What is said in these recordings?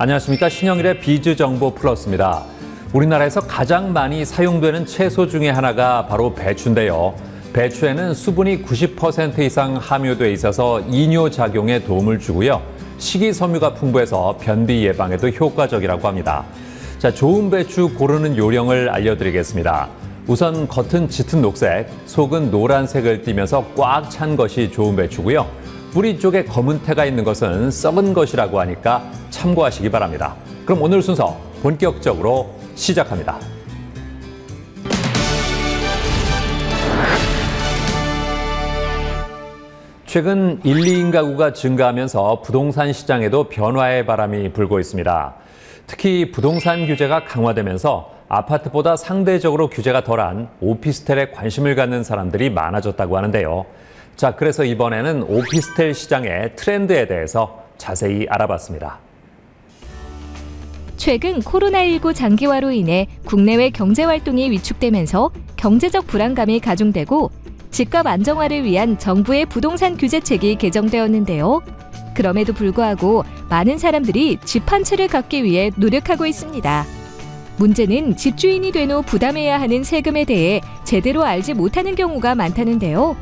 안녕하십니까. 신영일의 비즈 정보 플러스입니다. 우리나라에서 가장 많이 사용되는 채소 중에 하나가 바로 배추인데요. 배추에는 수분이 90% 이상 함유돼 있어서 이뇨작용에 도움을 주고요. 식이섬유가 풍부해서 변비 예방에도 효과적이라고 합니다. 자, 좋은 배추 고르는 요령을 알려드리겠습니다. 우선 겉은 짙은 녹색, 속은 노란색을 띠면서 꽉 찬 것이 좋은 배추고요. 뿌리 쪽에 검은 태가 있는 것은 썩은 것이라고 하니까 참고하시기 바랍니다. 그럼 오늘 순서 본격적으로 시작합니다. 최근 1, 2인 가구가 증가하면서 부동산 시장에도 변화의 바람이 불고 있습니다. 특히 부동산 규제가 강화되면서 아파트보다 상대적으로 규제가 덜한 오피스텔에 관심을 갖는 사람들이 많아졌다고 하는데요. 자, 그래서 이번에는 오피스텔 시장의 트렌드에 대해서 자세히 알아봤습니다. 최근 코로나19 장기화로 인해 국내외 경제활동이 위축되면서 경제적 불안감이 가중되고 집값 안정화를 위한 정부의 부동산 규제책이 개정되었는데요. 그럼에도 불구하고 많은 사람들이 집 한 채를 갖기 위해 노력하고 있습니다. 문제는 집주인이 된 후 부담해야 하는 세금에 대해 제대로 알지 못하는 경우가 많다는데요.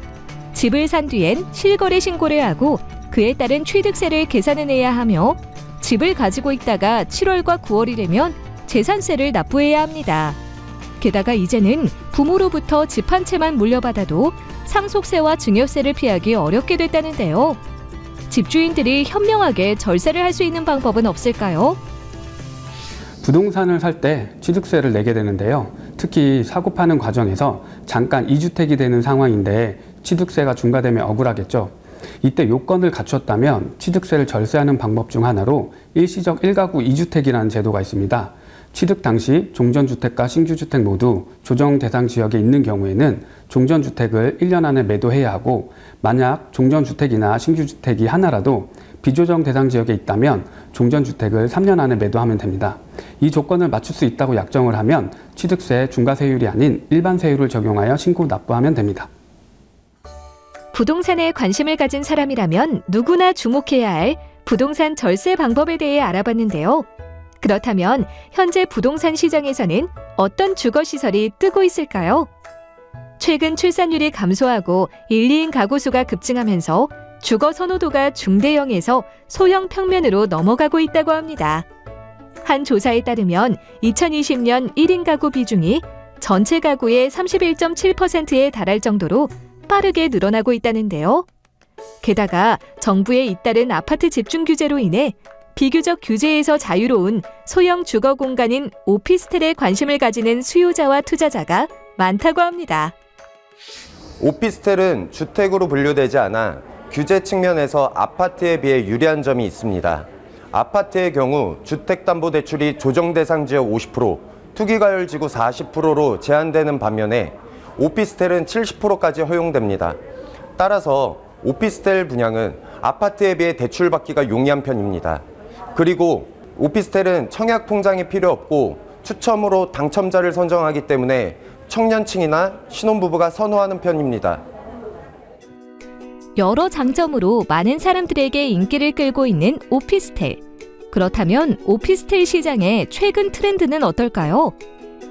집을 산 뒤엔 실거래 신고를 하고 그에 따른 취득세를 계산해내야 하며 집을 가지고 있다가 7월과 9월이 되면 재산세를 납부해야 합니다. 게다가 이제는 부모로부터 집 한 채만 물려받아도 상속세와 증여세를 피하기 어렵게 됐다는데요. 집주인들이 현명하게 절세를 할 수 있는 방법은 없을까요? 부동산을 살 때 취득세를 내게 되는데요. 특히 사고 파는 과정에서 잠깐 2주택이 되는 상황인데 취득세가 중과되면 억울하겠죠. 이때 요건을 갖췄다면 취득세를 절세하는 방법 중 하나로 일시적 1가구 2주택이라는 제도가 있습니다. 취득 당시 종전주택과 신규주택 모두 조정 대상 지역에 있는 경우에는 종전주택을 1년 안에 매도해야 하고, 만약 종전주택이나 신규주택이 하나라도 비조정 대상 지역에 있다면 종전주택을 3년 안에 매도하면 됩니다. 이 조건을 맞출 수 있다고 약정을 하면 취득세 중과세율이 아닌 일반 세율을 적용하여 신고 납부하면 됩니다. 부동산에 관심을 가진 사람이라면 누구나 주목해야 할 부동산 절세 방법에 대해 알아봤는데요. 그렇다면 현재 부동산 시장에서는 어떤 주거시설이 뜨고 있을까요? 최근 출산율이 감소하고 1, 2인 가구 수가 급증하면서 주거 선호도가 중대형에서 소형 평면으로 넘어가고 있다고 합니다. 한 조사에 따르면 2020년 1인 가구 비중이 전체 가구의 31.7%에 달할 정도로 빠르게 늘어나고 있다는데요. 게다가 정부의 잇따른 아파트 집중 규제로 인해 비교적 규제에서 자유로운 소형 주거 공간인 오피스텔에 관심을 가지는 수요자와 투자자가 많다고 합니다. 오피스텔은 주택으로 분류되지 않아 규제 측면에서 아파트에 비해 유리한 점이 있습니다. 아파트의 경우 주택담보대출이 조정 대상 지역 50%, 투기과열지구 40%로 제한되는 반면에 오피스텔은 70%까지 허용됩니다. 따라서 오피스텔 분양은 아파트에 비해 대출받기가 용이한 편입니다. 그리고 오피스텔은 청약 통장이 필요 없고 추첨으로 당첨자를 선정하기 때문에 청년층이나 신혼부부가 선호하는 편입니다. 여러 장점으로 많은 사람들에게 인기를 끌고 있는 오피스텔. 그렇다면 오피스텔 시장의 최근 트렌드는 어떨까요?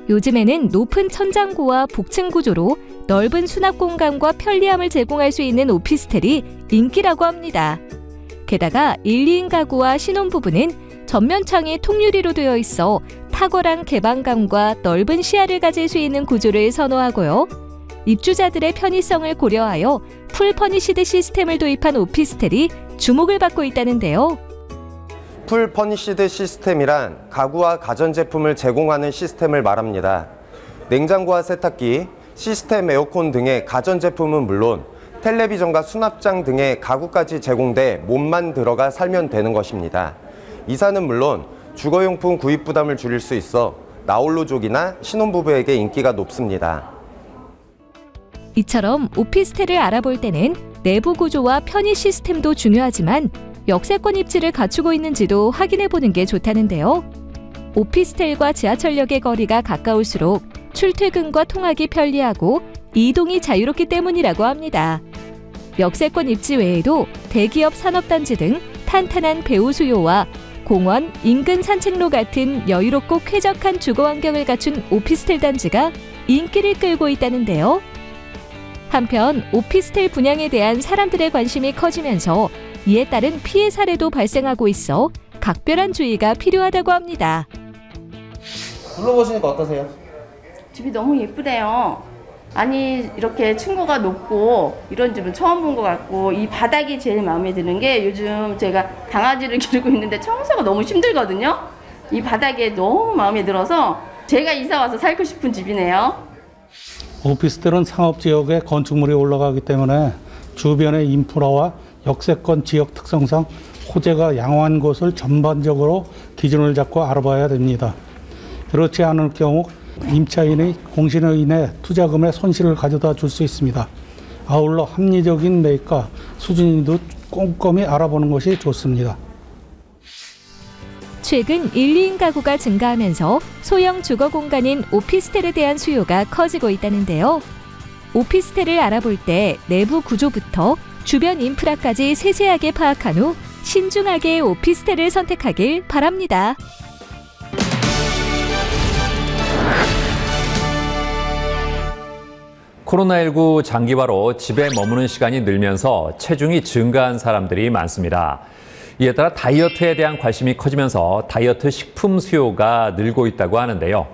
요즘에는 높은 천장고와 복층 구조로 넓은 수납 공간과 편리함을 제공할 수 있는 오피스텔이 인기라고 합니다. 게다가 1, 2인 가구와 신혼부부는 전면창이 통유리로 되어 있어 탁월한 개방감과 넓은 시야를 가질 수 있는 구조를 선호하고요. 입주자들의 편의성을 고려하여 풀 퍼니시드 시스템을 도입한 오피스텔이 주목을 받고 있다는데요. 풀 퍼니시드 시스템이란 가구와 가전제품을 제공하는 시스템을 말합니다. 냉장고와 세탁기, 시스템 에어컨 등의 가전제품은 물론 텔레비전과 수납장 등의 가구까지 제공돼 몸만 들어가 살면 되는 것입니다. 이사는 물론 주거용품 구입 부담을 줄일 수 있어 나홀로족이나 신혼부부에게 인기가 높습니다. 이처럼 오피스텔을 알아볼 때는 내부 구조와 편의 시스템도 중요하지만 역세권 입지를 갖추고 있는지도 확인해보는 게 좋다는데요. 오피스텔과 지하철역의 거리가 가까울수록 출퇴근과 통학이 편리하고 이동이 자유롭기 때문이라고 합니다. 역세권 입지 외에도 대기업 산업단지 등 탄탄한 배우 수요와 공원, 인근 산책로 같은 여유롭고 쾌적한 주거 환경을 갖춘 오피스텔 단지가 인기를 끌고 있다는데요. 한편 오피스텔 분양에 대한 사람들의 관심이 커지면서 이에 따른 피해 사례도 발생하고 있어 각별한 주의가 필요하다고 합니다. 둘러보시니까 어떠세요? 집이 너무 예쁘대요. 아니 이렇게 층고가 높고 이런 집은 처음 본 것 같고 이 바닥이 제일 마음에 드는 게 요즘 제가 강아지를 기르고 있는데 청소가 너무 힘들거든요. 이 바닥에 너무 마음에 들어서 제가 이사 와서 살고 싶은 집이네요. 오피스텔은 상업지역에 건축물이 올라가기 때문에 주변의 인프라와 역세권 지역 특성상 호재가 양호한 곳을 전반적으로 기준을 잡고 알아봐야 됩니다. 그렇지 않을 경우 임차인의 공신으로 인해 투자금의 손실을 가져다 줄 수 있습니다. 아울러 합리적인 매입가 수준도 꼼꼼히 알아보는 것이 좋습니다. 최근 1, 2인 가구가 증가하면서 소형 주거 공간인 오피스텔에 대한 수요가 커지고 있다는데요. 오피스텔을 알아볼 때 내부 구조부터 주변 인프라까지 세세하게 파악한 후 신중하게 오피스텔을 선택하길 바랍니다. 코로나19 장기화로 집에 머무는 시간이 늘면서 체중이 증가한 사람들이 많습니다. 이에 따라 다이어트에 대한 관심이 커지면서 다이어트 식품 수요가 늘고 있다고 하는데요.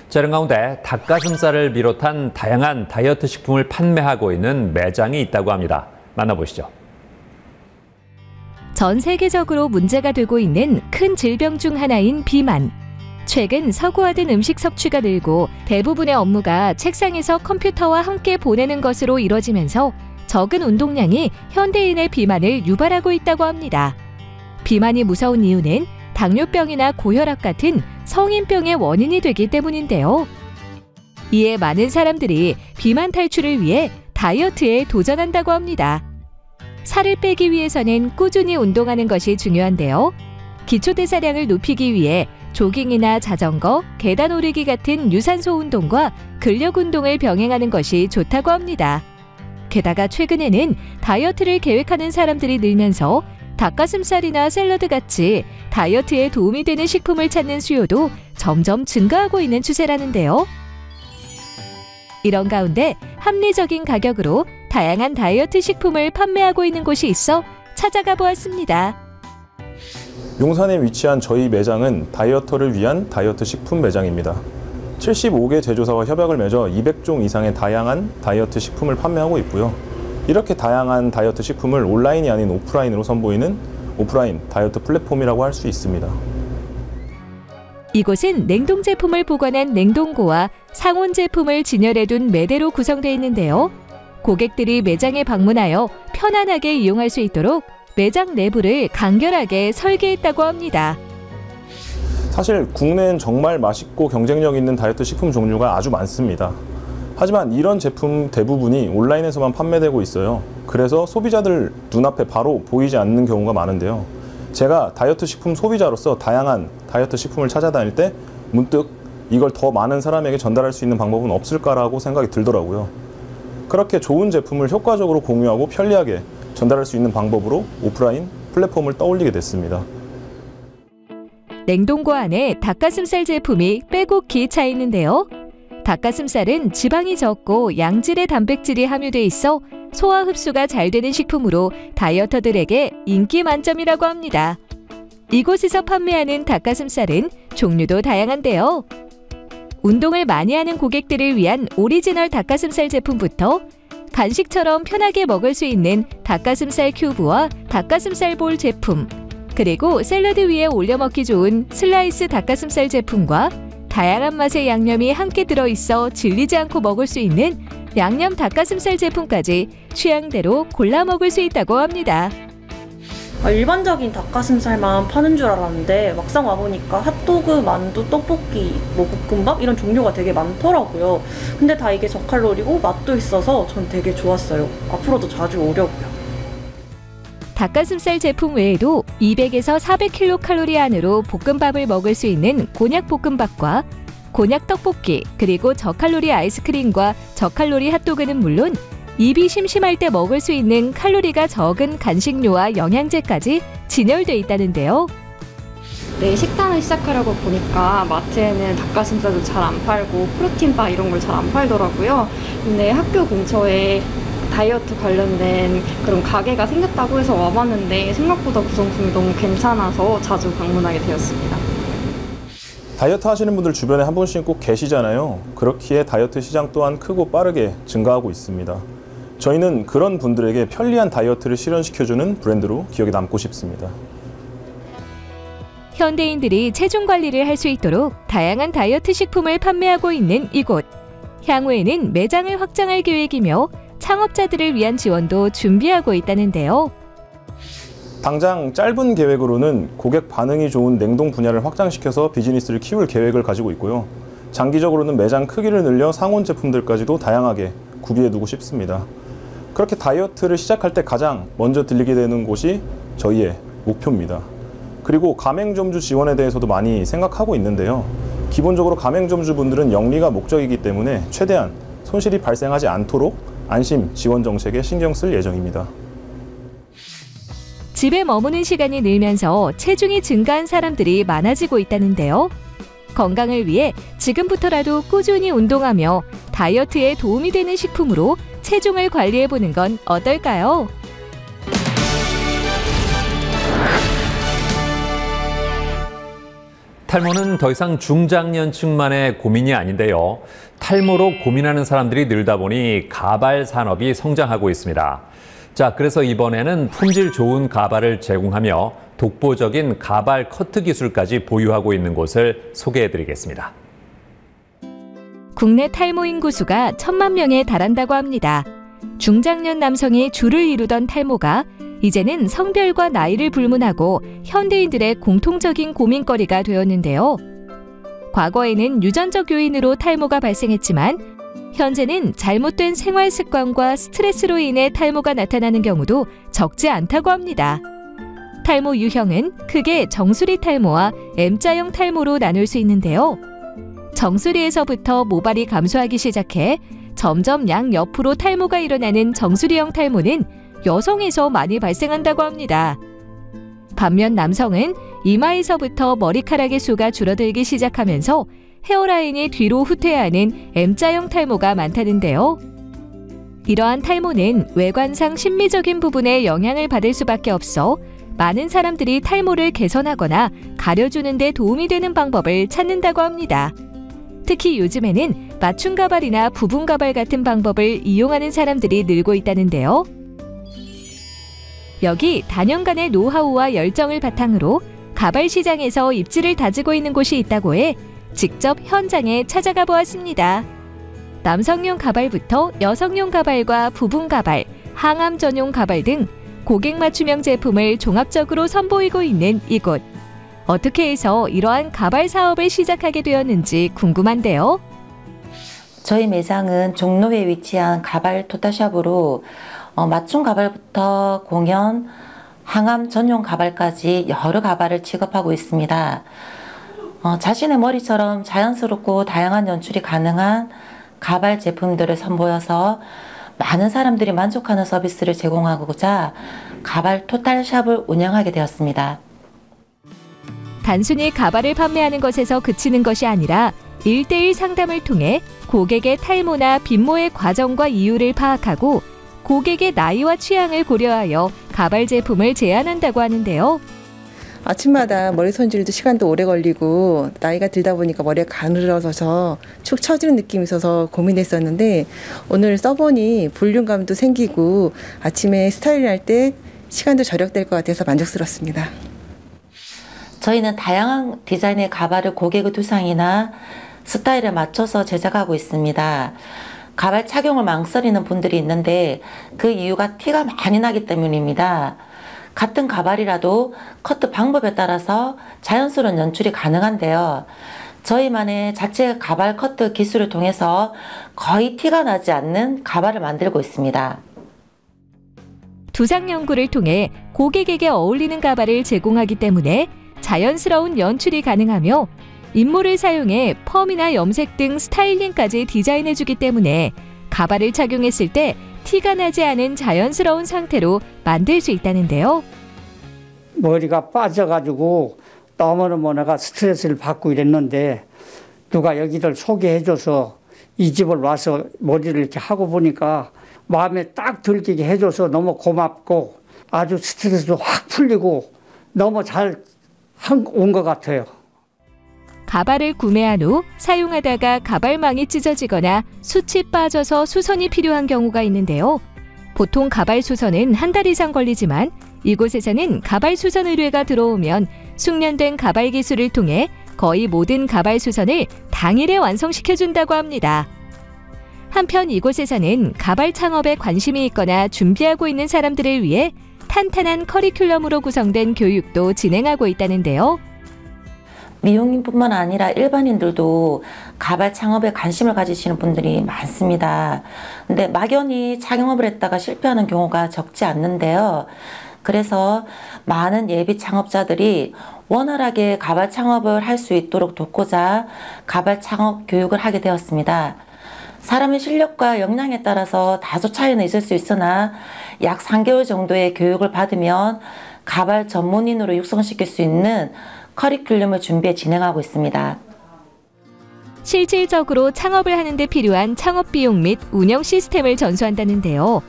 자, 이런 가운데 닭가슴살을 비롯한 다양한 다이어트 식품을 판매하고 있는 매장이 있다고 합니다. 만나보시죠. 전 세계적으로 문제가 되고 있는 큰 질병 중 하나인 비만. 최근 서구화된 음식 섭취가 늘고 대부분의 업무가 책상에서 컴퓨터와 함께 보내는 것으로 이뤄지면서 적은 운동량이 현대인의 비만을 유발하고 있다고 합니다. 비만이 무서운 이유는 당뇨병이나 고혈압 같은 성인병의 원인이 되기 때문인데요. 이에 많은 사람들이 비만 탈출을 위해 다이어트에 도전한다고 합니다. 살을 빼기 위해서는 꾸준히 운동하는 것이 중요한데요. 기초대사량을 높이기 위해 조깅이나 자전거, 계단 오르기 같은 유산소 운동과 근력 운동을 병행하는 것이 좋다고 합니다. 게다가 최근에는 다이어트를 계획하는 사람들이 늘면서 닭가슴살이나 샐러드 같이 다이어트에 도움이 되는 식품을 찾는 수요도 점점 증가하고 있는 추세라는데요. 이런 가운데 합리적인 가격으로 다양한 다이어트 식품을 판매하고 있는 곳이 있어 찾아가 보았습니다. 용산에 위치한 저희 매장은 다이어터를 위한 다이어트 식품 매장입니다. 75개 제조사와 협약을 맺어 200종 이상의 다양한 다이어트 식품을 판매하고 있고요. 이렇게 다양한 다이어트 식품을 온라인이 아닌 오프라인으로 선보이는 오프라인 다이어트 플랫폼이라고 할 수 있습니다. 이곳은 냉동 제품을 보관한 냉동고와 상온 제품을 진열해둔 매대로 구성되어 있는데요. 고객들이 매장에 방문하여 편안하게 이용할 수 있도록 매장 내부를 간결하게 설계했다고 합니다. 사실 국내엔 정말 맛있고 경쟁력 있는 다이어트 식품 종류가 아주 많습니다. 하지만 이런 제품 대부분이 온라인에서만 판매되고 있어요. 그래서 소비자들 눈앞에 바로 보이지 않는 경우가 많은데요. 제가 다이어트 식품 소비자로서 다양한 다이어트 식품을 찾아다닐 때 문득 이걸 더 많은 사람에게 전달할 수 있는 방법은 없을까라고 생각이 들더라고요. 그렇게 좋은 제품을 효과적으로 공유하고 편리하게 전달할 수 있는 방법으로 오프라인 플랫폼을 떠올리게 됐습니다. 냉동고 안에 닭가슴살 제품이 빼곡히 차 있는데요. 닭가슴살은 지방이 적고 양질의 단백질이 함유돼 있어 소화 흡수가 잘 되는 식품으로 다이어터들에게 인기 만점이라고 합니다. 이곳에서 판매하는 닭가슴살은 종류도 다양한데요. 운동을 많이 하는 고객들을 위한 오리지널 닭가슴살 제품부터 간식처럼 편하게 먹을 수 있는 닭가슴살 큐브와 닭가슴살 볼 제품, 그리고 샐러드 위에 올려 먹기 좋은 슬라이스 닭가슴살 제품과 다양한 맛의 양념이 함께 들어있어 질리지 않고 먹을 수 있는 양념 닭가슴살 제품까지 취향대로 골라 먹을 수 있다고 합니다. 일반적인 닭가슴살만 파는 줄 알았는데 막상 와보니까 핫도그, 만두, 떡볶이, 볶음밥 이런 종류가 되게 많더라고요. 근데 다 이게 저칼로리고 맛도 있어서 전 되게 좋았어요. 앞으로도 자주 오려고요. 닭가슴살 제품 외에도 200에서 400kcal 안으로 볶음밥을 먹을 수 있는 곤약 볶음밥과 곤약 떡볶이, 그리고 저칼로리 아이스크림과 저칼로리 핫도그는 물론 입이 심심할 때 먹을 수 있는 칼로리가 적은 간식류와 영양제까지 진열돼 있다는데요. 네, 식단을 시작하려고 보니까 마트에는 닭가슴살도 잘 안 팔고 프로틴바 이런 걸 잘 안 팔더라고요. 근데 학교 근처에 다이어트 관련된 그런 가게가 생겼다고 해서 와봤는데 생각보다 구성품이 너무 괜찮아서 자주 방문하게 되었습니다. 다이어트 하시는 분들 주변에 한 분씩 꼭 계시잖아요. 그렇기에 다이어트 시장 또한 크고 빠르게 증가하고 있습니다. 저희는 그런 분들에게 편리한 다이어트를 실현시켜주는 브랜드로 기억에 남고 싶습니다. 현대인들이 체중 관리를 할 수 있도록 다양한 다이어트 식품을 판매하고 있는 이곳. 향후에는 매장을 확장할 계획이며 창업자들을 위한 지원도 준비하고 있다는데요. 당장 짧은 계획으로는 고객 반응이 좋은 냉동 분야를 확장시켜서 비즈니스를 키울 계획을 가지고 있고요. 장기적으로는 매장 크기를 늘려 상온 제품들까지도 다양하게 구비해두고 싶습니다. 그렇게 다이어트를 시작할 때 가장 먼저 들리게 되는 곳이 저희의 목표입니다. 그리고 가맹점주 지원에 대해서도 많이 생각하고 있는데요. 기본적으로 가맹점주 분들은 영리가 목적이기 때문에 최대한 손실이 발생하지 않도록 안심 지원 정책에 신경 쓸 예정입니다. 집에 머무는 시간이 늘면서 체중이 증가한 사람들이 많아지고 있다는데요. 건강을 위해 지금부터라도 꾸준히 운동하며 다이어트에 도움이 되는 식품으로 체중을 관리해보는 건 어떨까요? 탈모는 더 이상 중장년층만의 고민이 아닌데요. 탈모로 고민하는 사람들이 늘다 보니 가발 산업이 성장하고 있습니다. 자, 그래서 이번에는 품질 좋은 가발을 제공하며 독보적인 가발 커트 기술까지 보유하고 있는 곳을 소개해드리겠습니다. 국내 탈모 인구 수가 1,000만 명에 달한다고 합니다. 중장년 남성이 주를 이루던 탈모가 이제는 성별과 나이를 불문하고 현대인들의 공통적인 고민거리가 되었는데요. 과거에는 유전적 요인으로 탈모가 발생했지만 현재는 잘못된 생활 습관과 스트레스로 인해 탈모가 나타나는 경우도 적지 않다고 합니다. 탈모 유형은 크게 정수리 탈모와 M자형 탈모로 나눌 수 있는데요. 정수리에서부터 모발이 감소하기 시작해 점점 양옆으로 탈모가 일어나는 정수리형 탈모는 여성에서 많이 발생한다고 합니다. 반면 남성은 이마에서부터 머리카락의 수가 줄어들기 시작하면서 헤어라인이 뒤로 후퇴하는 M자형 탈모가 많다는데요. 이러한 탈모는 외관상 심미적인 부분에 영향을 받을 수밖에 없어 많은 사람들이 탈모를 개선하거나 가려주는 데 도움이 되는 방법을 찾는다고 합니다. 특히 요즘에는 맞춤 가발이나 부분 가발 같은 방법을 이용하는 사람들이 늘고 있다는데요. 여기 단연간의 노하우와 열정을 바탕으로 가발 시장에서 입지를 다지고 있는 곳이 있다고 해 직접 현장에 찾아가 보았습니다. 남성용 가발부터 여성용 가발과 부분 가발, 항암 전용 가발 등 고객 맞춤형 제품을 종합적으로 선보이고 있는 이곳. 어떻게 해서 이러한 가발 사업을 시작하게 되었는지 궁금한데요. 저희 매장은 종로에 위치한 가발 토탈샵으로 맞춤 가발부터 공연, 항암 전용 가발까지 여러 가발을 취급하고 있습니다. 자신의 머리처럼 자연스럽고 다양한 연출이 가능한 가발 제품들을 선보여서 많은 사람들이 만족하는 서비스를 제공하고자 가발 토탈샵을 운영하게 되었습니다. 단순히 가발을 판매하는 것에서 그치는 것이 아니라 1:1 상담을 통해 고객의 탈모나 빈모의 과정과 이유를 파악하고 고객의 나이와 취향을 고려하여 가발 제품을 제안한다고 하는데요. 아침마다 머리 손질도 시간도 오래 걸리고 나이가 들다 보니까 머리가 가늘어져서 축 처지는 느낌이 있어서 고민했었는데 오늘 써보니 볼륨감도 생기고 아침에 스타일링할 때 시간도 절약될 것 같아서 만족스럽습니다. 저희는 다양한 디자인의 가발을 고객의 두상이나 스타일에 맞춰서 제작하고 있습니다. 가발 착용을 망설이는 분들이 있는데 그 이유가 티가 많이 나기 때문입니다. 같은 가발이라도 커트 방법에 따라서 자연스러운 연출이 가능한데요. 저희만의 자체 가발 커트 기술을 통해서 거의 티가 나지 않는 가발을 만들고 있습니다. 두상 연구를 통해 고객에게 어울리는 가발을 제공하기 때문에 자연스러운 연출이 가능하며 인모를 사용해 펌이나 염색 등 스타일링까지 디자인해주기 때문에 가발을 착용했을 때 티가 나지 않은 자연스러운 상태로 만들 수 있다는데요. 머리가 빠져가지고 너무너무 내가 스트레스를 받고 이랬는데 누가 여기를 소개해줘서 이 집을 와서 머리를 이렇게 하고 보니까 마음에 딱 들게 해줘서 너무 고맙고 아주 스트레스도 확 풀리고 너무 잘 온 것 같아요. 가발을 구매한 후 사용하다가 가발망이 찢어지거나 숯이 빠져서 수선이 필요한 경우가 있는데요. 보통 가발 수선은 한 달 이상 걸리지만 이곳에서는 가발 수선 의뢰가 들어오면 숙련된 가발 기술을 통해 거의 모든 가발 수선을 당일에 완성시켜준다고 합니다. 한편 이곳에서는 가발 창업에 관심이 있거나 준비하고 있는 사람들을 위해 탄탄한 커리큘럼으로 구성된 교육도 진행하고 있다는데요. 미용인뿐만 아니라 일반인들도 가발 창업에 관심을 가지시는 분들이 많습니다. 근데 막연히 창업을 했다가 실패하는 경우가 적지 않는데요. 그래서 많은 예비 창업자들이 원활하게 가발 창업을 할 수 있도록 돕고자 가발 창업 교육을 하게 되었습니다. 사람의 실력과 역량에 따라서 다소 차이는 있을 수 있으나 약 3개월 정도의 교육을 받으면 가발 전문인으로 육성시킬 수 있는 커리큘럼을 준비해 진행하고 있습니다. 실질적으로 창업을 하는 데 필요한 창업 비용 및 운영 시스템을 전수한다는데요.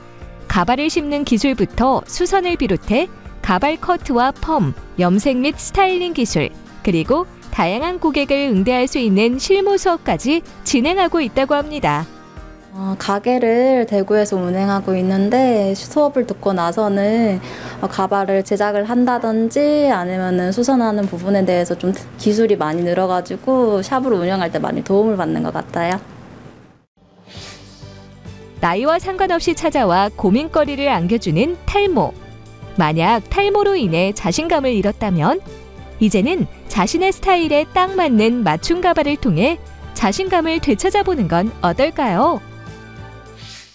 가발을 심는 기술부터 수선을 비롯해 가발 커트와 펌, 염색 및 스타일링 기술, 그리고 다양한 고객을 응대할 수 있는 실무 수업까지 진행하고 있다고 합니다. 가게를 대구에서 운행하고 있는데 수업을 듣고 나서는 가발을 제작을 한다든지 아니면 수선하는 부분에 대해서 좀 기술이 많이 늘어가지고 샵을 운영할 때 많이 도움을 받는 것 같아요. 나이와 상관없이 찾아와 고민거리를 안겨주는 탈모. 만약 탈모로 인해 자신감을 잃었다면 이제는 자신의 스타일에 딱 맞는 맞춤 가발을 통해 자신감을 되찾아보는 건 어떨까요?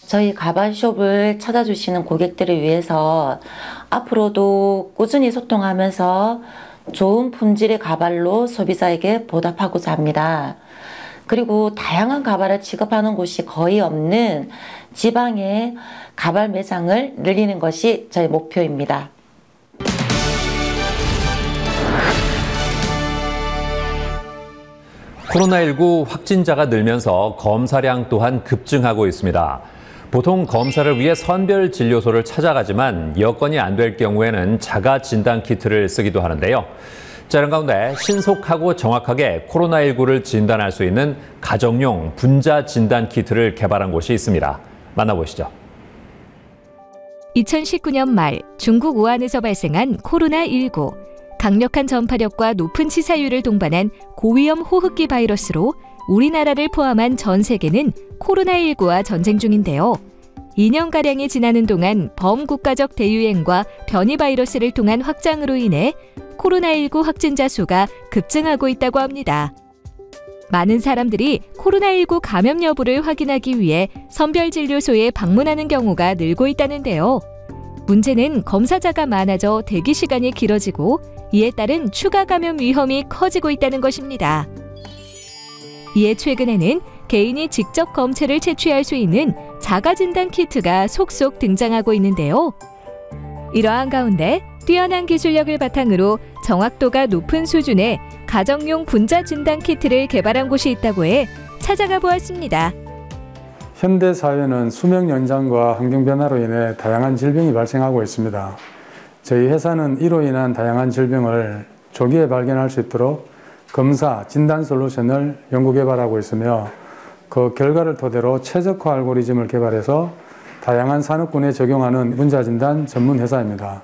저희 가발숍을 찾아주시는 고객들을 위해서 앞으로도 꾸준히 소통하면서 좋은 품질의 가발로 소비자에게 보답하고자 합니다. 그리고 다양한 가발을 취급하는 곳이 거의 없는 지방의 가발 매장을 늘리는 것이 저희 목표입니다. 코로나19 확진자가 늘면서 검사량 또한 급증하고 있습니다. 보통 검사를 위해 선별 진료소를 찾아가지만 여건이 안 될 경우에는 자가 진단 키트를 쓰기도 하는데요. 자, 이런 가운데 신속하고 정확하게 코로나19를 진단할 수 있는 가정용 분자 진단 키트를 개발한 곳이 있습니다. 만나보시죠. 2019년 말 중국 우한에서 발생한 코로나19. 강력한 전파력과 높은 치사율을 동반한 고위험 호흡기 바이러스로 우리나라를 포함한 전 세계는 코로나19와 전쟁 중인데요. 2년가량이 지나는 동안 범국가적 대유행과 변이 바이러스를 통한 확장으로 인해 코로나19 확진자 수가 급증하고 있다고 합니다. 많은 사람들이 코로나19 감염 여부를 확인하기 위해 선별진료소에 방문하는 경우가 늘고 있다는데요. 문제는 검사자가 많아져 대기 시간이 길어지고 이에 따른 추가 감염 위험이 커지고 있다는 것입니다. 이에 최근에는 개인이 직접 검체를 채취할 수 있는 자가진단 키트가 속속 등장하고 있는데요. 이러한 가운데 뛰어난 기술력을 바탕으로 정확도가 높은 수준의 가정용 분자 진단 키트를 개발한 곳이 있다고 해 찾아가 보았습니다. 현대 사회는 수명 연장과 환경 변화로 인해 다양한 질병이 발생하고 있습니다. 저희 회사는 이로 인한 다양한 질병을 조기에 발견할 수 있도록 검사, 진단 솔루션을 연구 개발하고 있으며 그 결과를 토대로 최적화 알고리즘을 개발해서 다양한 산업군에 적용하는 분자 진단 전문 회사입니다.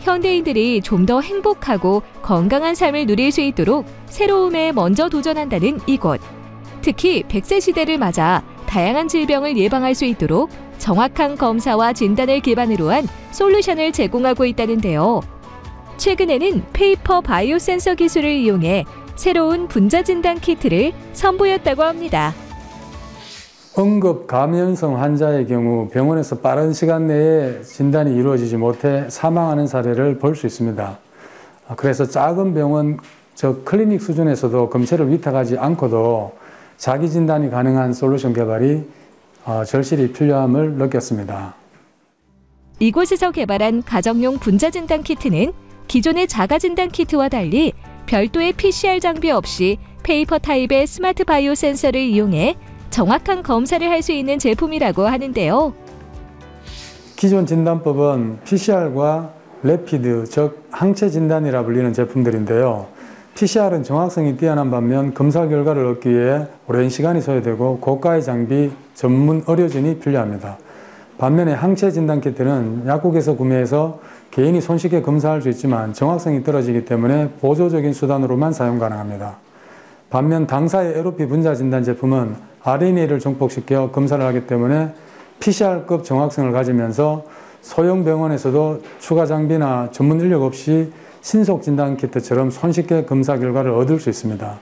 현대인들이 좀 더 행복하고 건강한 삶을 누릴 수 있도록 새로움에 먼저 도전한다는 이곳. 특히 100세 시대를 맞아 다양한 질병을 예방할 수 있도록 정확한 검사와 진단을 기반으로 한 솔루션을 제공하고 있다는데요. 최근에는 페이퍼 바이오 센서 기술을 이용해 새로운 분자 진단 키트를 선보였다고 합니다. 응급 감염성 환자의 경우 병원에서 빠른 시간 내에 진단이 이루어지지 못해 사망하는 사례를 볼 수 있습니다. 그래서 작은 병원, 즉 클리닉 수준에서도 검체를 위탁하지 않고도 자기 진단이 가능한 솔루션 개발이 절실히 필요함을 느꼈습니다. 이곳에서 개발한 가정용 분자 진단 키트는 기존의 자가진단 키트와 달리 별도의 PCR 장비 없이 페이퍼 타입의 스마트 바이오 센서를 이용해 정확한 검사를 할 수 있는 제품이라고 하는데요. 기존 진단법은 PCR과 레피드, 즉 항체 진단이라 불리는 제품들인데요. PCR은 정확성이 뛰어난 반면 검사 결과를 얻기 위해 오랜 시간이 소요되고 고가의 장비, 전문 의료진이 필요합니다. 반면에 항체 진단 키트는 약국에서 구매해서 개인이 손쉽게 검사할 수 있지만 정확성이 떨어지기 때문에 보조적인 수단으로만 사용 가능합니다. 반면 당사의 LOP 분자 진단 제품은 RNA를 정폭시켜 검사를 하기 때문에 PCR급 정확성을 가지면서 소형 병원에서도 추가 장비나 전문 인력 없이 신속 진단 키트처럼 손쉽게 검사 결과를 얻을 수 있습니다.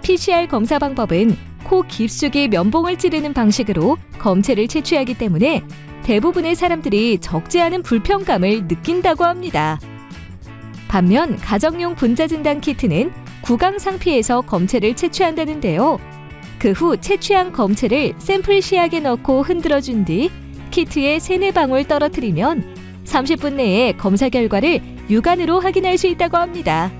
PCR 검사 방법은 코 깊숙이 면봉을 찌르는 방식으로 검체를 채취하기 때문에 대부분의 사람들이 적지 않은 불편감을 느낀다고 합니다. 반면 가정용 분자 진단 키트는 구강 상피에서 검체를 채취한다는데요. 그 후 채취한 검체를 샘플 시약에 넣고 흔들어준 뒤 키트에 3-4방울 떨어뜨리면 30분 내에 검사 결과를 육안으로 확인할 수 있다고 합니다.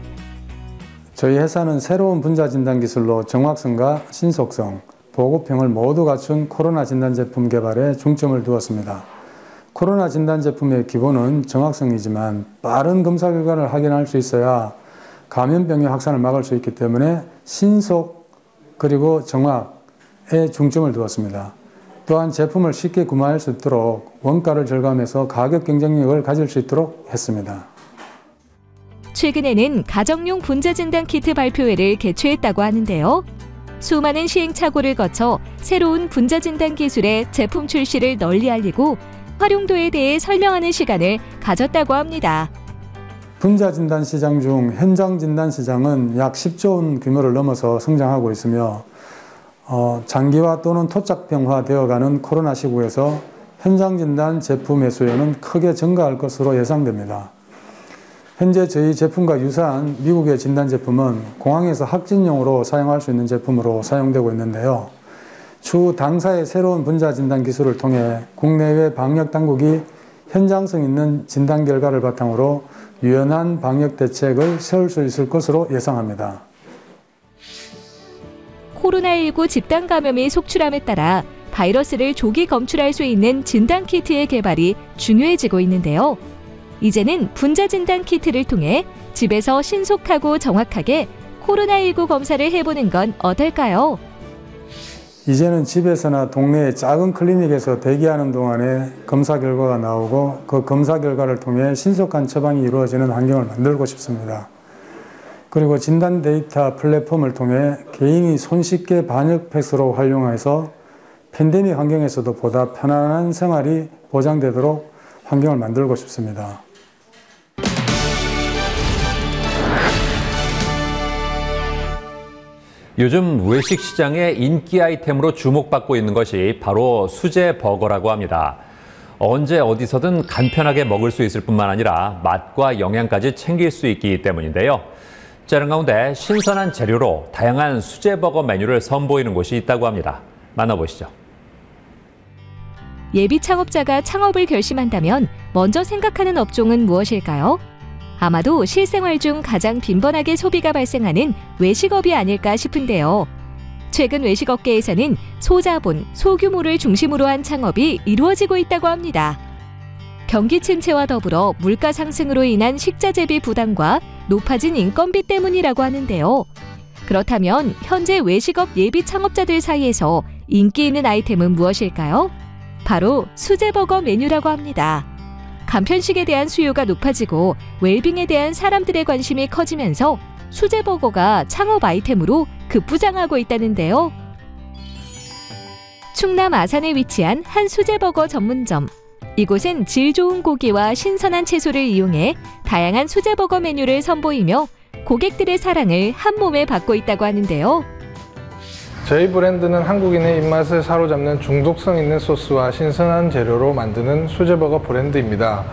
저희 회사는 새로운 분자 진단 기술로 정확성과 신속성, 보급형을 모두 갖춘 코로나 진단 제품 개발에 중점을 두었습니다. 코로나 진단 제품의 기본은 정확성이지만 빠른 검사 결과를 확인할 수 있어야 감염병의 확산을 막을 수 있기 때문에 신속 그리고 정확에 중점을 두었습니다. 또한 제품을 쉽게 구매할 수 있도록 원가를 절감해서 가격 경쟁력을 가질 수 있도록 했습니다. 최근에는 가정용 분자 진단 키트 발표회를 개최했다고 하는데요. 수많은 시행착오를 거쳐 새로운 분자 진단 기술의 제품 출시를 널리 알리고 활용도에 대해 설명하는 시간을 가졌다고 합니다. 분자 진단 시장 중 현장 진단 시장은 약 10조 원 규모를 넘어서 성장하고 있으며 장기화 또는 토착병화되어가는 코로나 시국에서 현장 진단 제품의 수요는 크게 증가할 것으로 예상됩니다. 현재 저희 제품과 유사한 미국의 진단 제품은 공항에서 확진용으로 사용할 수 있는 제품으로 사용되고 있는데요. 추후 당사의 새로운 분자 진단 기술을 통해 국내외 방역 당국이 현장성 있는 진단 결과를 바탕으로 유연한 방역 대책을 세울 수 있을 것으로 예상합니다. 코로나19 집단 감염이 속출함에 따라 바이러스를 조기 검출할 수 있는 진단 키트의 개발이 중요해지고 있는데요. 이제는 분자 진단 키트를 통해 집에서 신속하고 정확하게 코로나19 검사를 해보는 건 어떨까요? 이제는 집에서나 동네의 작은 클리닉에서 대기하는 동안에 검사 결과가 나오고 그 검사 결과를 통해 신속한 처방이 이루어지는 환경을 만들고 싶습니다. 그리고 진단 데이터 플랫폼을 통해 개인이 손쉽게 반역 팩스로 활용해서 팬데믹 환경에서도 보다 편안한 생활이 보장되도록 환경을 만들고 싶습니다. 요즘 외식 시장의 인기 아이템으로 주목받고 있는 것이 바로 수제 버거라고 합니다. 언제 어디서든 간편하게 먹을 수 있을 뿐만 아니라 맛과 영양까지 챙길 수 있기 때문인데요. 자, 이런 가운데 신선한 재료로 다양한 수제 버거 메뉴를 선보이는 곳이 있다고 합니다. 만나보시죠. 예비 창업자가 창업을 결심한다면 먼저 생각하는 업종은 무엇일까요? 아마도 실생활 중 가장 빈번하게 소비가 발생하는 외식업이 아닐까 싶은데요. 최근 외식업계에서는 소자본, 소규모를 중심으로 한 창업이 이루어지고 있다고 합니다. 경기 침체와 더불어 물가 상승으로 인한 식자재비 부담과 높아진 인건비 때문이라고 하는데요. 그렇다면 현재 외식업 예비 창업자들 사이에서 인기 있는 아이템은 무엇일까요? 바로 수제버거 메뉴라고 합니다. 간편식에 대한 수요가 높아지고 웰빙에 대한 사람들의 관심이 커지면서 수제버거가 창업 아이템으로 급부상하고 있다는데요. 충남 아산에 위치한 한 수제버거 전문점. 이곳은 질 좋은 고기와 신선한 채소를 이용해 다양한 수제버거 메뉴를 선보이며 고객들의 사랑을 한 몸에 받고 있다고 하는데요. 저희 브랜드는 한국인의 입맛을 사로잡는 중독성 있는 소스와 신선한 재료로 만드는 수제버거 브랜드입니다.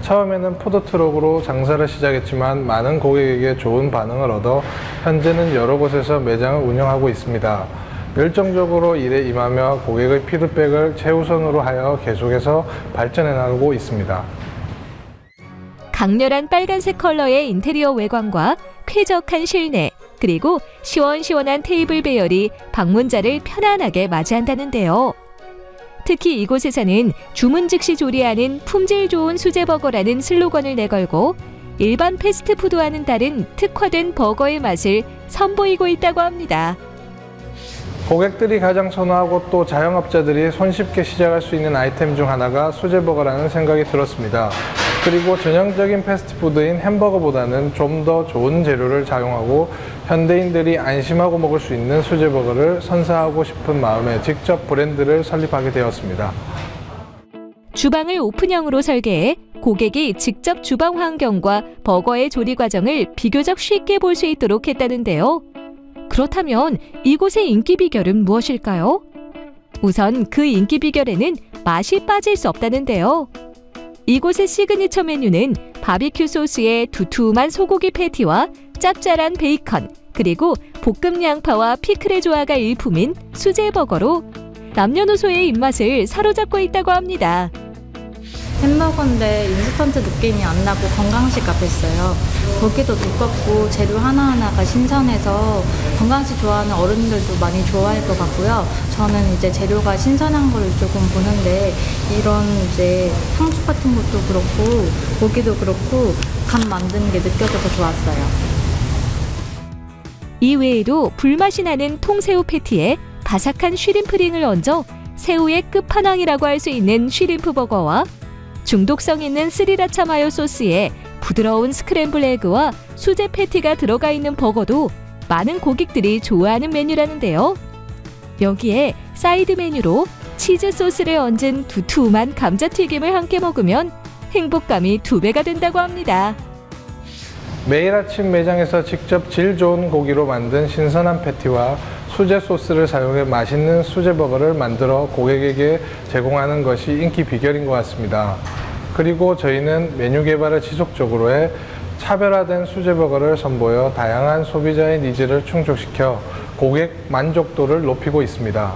처음에는 푸드트럭으로 장사를 시작했지만 많은 고객에게 좋은 반응을 얻어 현재는 여러 곳에서 매장을 운영하고 있습니다. 열정적으로 일에 임하며 고객의 피드백을 최우선으로 하여 계속해서 발전해 나가고 있습니다. 강렬한 빨간색 컬러의 인테리어 외관과 쾌적한 실내, 그리고 시원시원한 테이블 배열이 방문자를 편안하게 맞이한다는데요. 특히 이곳에서는 주문 즉시 조리하는 품질 좋은 수제버거라는 슬로건을 내걸고 일반 패스트푸드와는 다른 특화된 버거의 맛을 선보이고 있다고 합니다. 고객들이 가장 선호하고 또 자영업자들이 손쉽게 시작할 수 있는 아이템 중 하나가 수제버거라는 생각이 들었습니다. 그리고 전형적인 패스트푸드인 햄버거보다는 좀 더 좋은 재료를 사용하고 현대인들이 안심하고 먹을 수 있는 수제버거를 선사하고 싶은 마음에 직접 브랜드를 설립하게 되었습니다. 주방을 오픈형으로 설계해 고객이 직접 주방 환경과 버거의 조리 과정을 비교적 쉽게 볼 수 있도록 했다는데요. 그렇다면 이곳의 인기 비결은 무엇일까요? 우선 그 인기 비결에는 맛이 빠질 수 없다는데요. 이곳의 시그니처 메뉴는 바비큐 소스에 두툼한 소고기 패티와 짭짤한 베이컨, 그리고 볶음 양파와 피클의 조화가 일품인 수제버거로 남녀노소의 입맛을 사로잡고 있다고 합니다. 햄버거인데 인스턴트 느낌이 안 나고 건강식 같았어요. 고기도 두껍고 재료 하나하나가 신선해서 건강식 좋아하는 어른들도 많이 좋아할 것 같고요. 저는 이제 재료가 신선한 걸 조금 보는데 이런 이제 탕수육 같은 것도 그렇고 고기도 그렇고 간 만드는 게 느껴져서 좋았어요. 이외에도 불맛이 나는 통새우 패티에 바삭한 쉬림프링을 얹어 새우의 끝판왕이라고 할 수 있는 쉬림프 버거와 중독성 있는 스리라차 마요 소스에 부드러운 스크램블 에그와 수제 패티가 들어가 있는 버거도 많은 고객들이 좋아하는 메뉴라는데요. 여기에 사이드 메뉴로 치즈 소스를 얹은 두툼한 감자튀김을 함께 먹으면 행복감이 2배가 된다고 합니다. 매일 아침 매장에서 직접 질 좋은 고기로 만든 신선한 패티와 수제 소스를 사용해 맛있는 수제버거를 만들어 고객에게 제공하는 것이 인기 비결인 것 같습니다. 그리고 저희는 메뉴 개발을 지속적으로 해 차별화된 수제버거를 선보여 다양한 소비자의 니즈를 충족시켜 고객 만족도를 높이고 있습니다.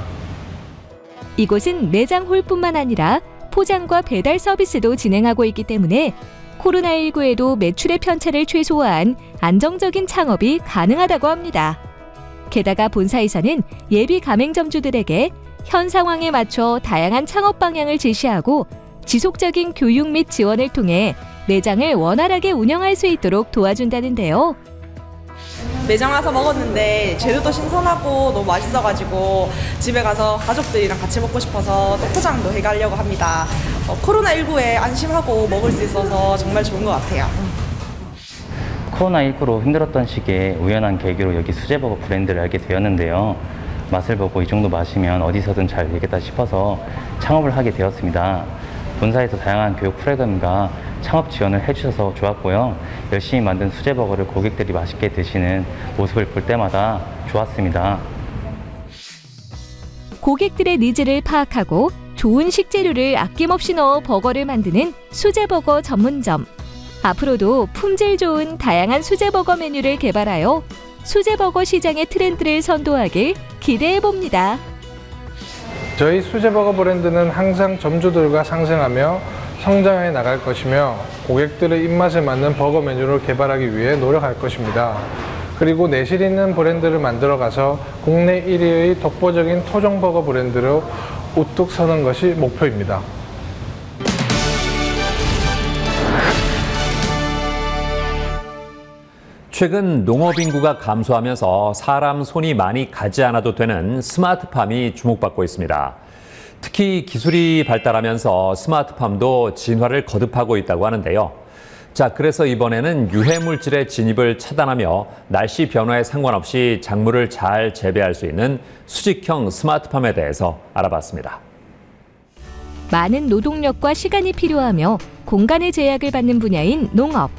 이곳은 매장 홀뿐만 아니라 포장과 배달 서비스도 진행하고 있기 때문에 코로나19에도 매출의 편차를 최소화한 안정적인 창업이 가능하다고 합니다. 게다가 본사에서는 예비 가맹점주들에게 현 상황에 맞춰 다양한 창업 방향을 제시하고 지속적인 교육 및 지원을 통해 매장을 원활하게 운영할 수 있도록 도와준다는데요. 매장 와서 먹었는데 재료도 신선하고 너무 맛있어가지고 집에 가서 가족들이랑 같이 먹고 싶어서 또 포장도 해가려고 합니다. 코로나19에 안심하고 먹을 수 있어서 정말 좋은 것 같아요. 코로나19로 힘들었던 시기에 우연한 계기로 여기 수제버거 브랜드를 알게 되었는데요. 맛을 보고 이 정도 마시면 어디서든 잘 되겠다 싶어서 창업을 하게 되었습니다. 본사에서 다양한 교육 프로그램과 창업 지원을 해주셔서 좋았고요. 열심히 만든 수제버거를 고객들이 맛있게 드시는 모습을 볼 때마다 좋았습니다. 고객들의 니즈를 파악하고 좋은 식재료를 아낌없이 넣어 버거를 만드는 수제버거 전문점. 앞으로도 품질 좋은 다양한 수제버거 메뉴를 개발하여 수제버거 시장의 트렌드를 선도하길 기대해봅니다. 저희 수제버거 브랜드는 항상 점주들과 상생하며 성장해 나갈 것이며 고객들의 입맛에 맞는 버거 메뉴를 개발하기 위해 노력할 것입니다. 그리고 내실 있는 브랜드를 만들어가서 국내 1위의 독보적인 토종버거 브랜드로 우뚝 서는 것이 목표입니다. 최근 농업 인구가 감소하면서 사람 손이 많이 가지 않아도 되는 스마트팜이 주목받고 있습니다. 특히 기술이 발달하면서 스마트팜도 진화를 거듭하고 있다고 하는데요. 자, 그래서 이번에는 유해물질의 진입을 차단하며 날씨 변화에 상관없이 작물을 잘 재배할 수 있는 수직형 스마트팜에 대해서 알아봤습니다. 많은 노동력과 시간이 필요하며 공간의 제약을 받는 분야인 농업.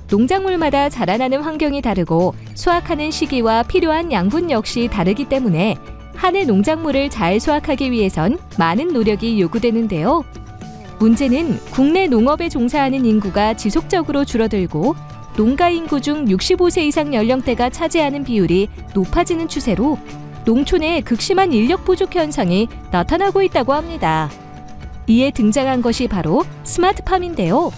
농작물마다 자라나는 환경이 다르고 수확하는 시기와 필요한 양분 역시 다르기 때문에 한 해 농작물을 잘 수확하기 위해선 많은 노력이 요구되는데요. 문제는 국내 농업에 종사하는 인구가 지속적으로 줄어들고 농가 인구 중 65세 이상 연령대가 차지하는 비율이 높아지는 추세로 농촌에 극심한 인력 부족 현상이 나타나고 있다고 합니다. 이에 등장한 것이 바로 스마트팜인데요.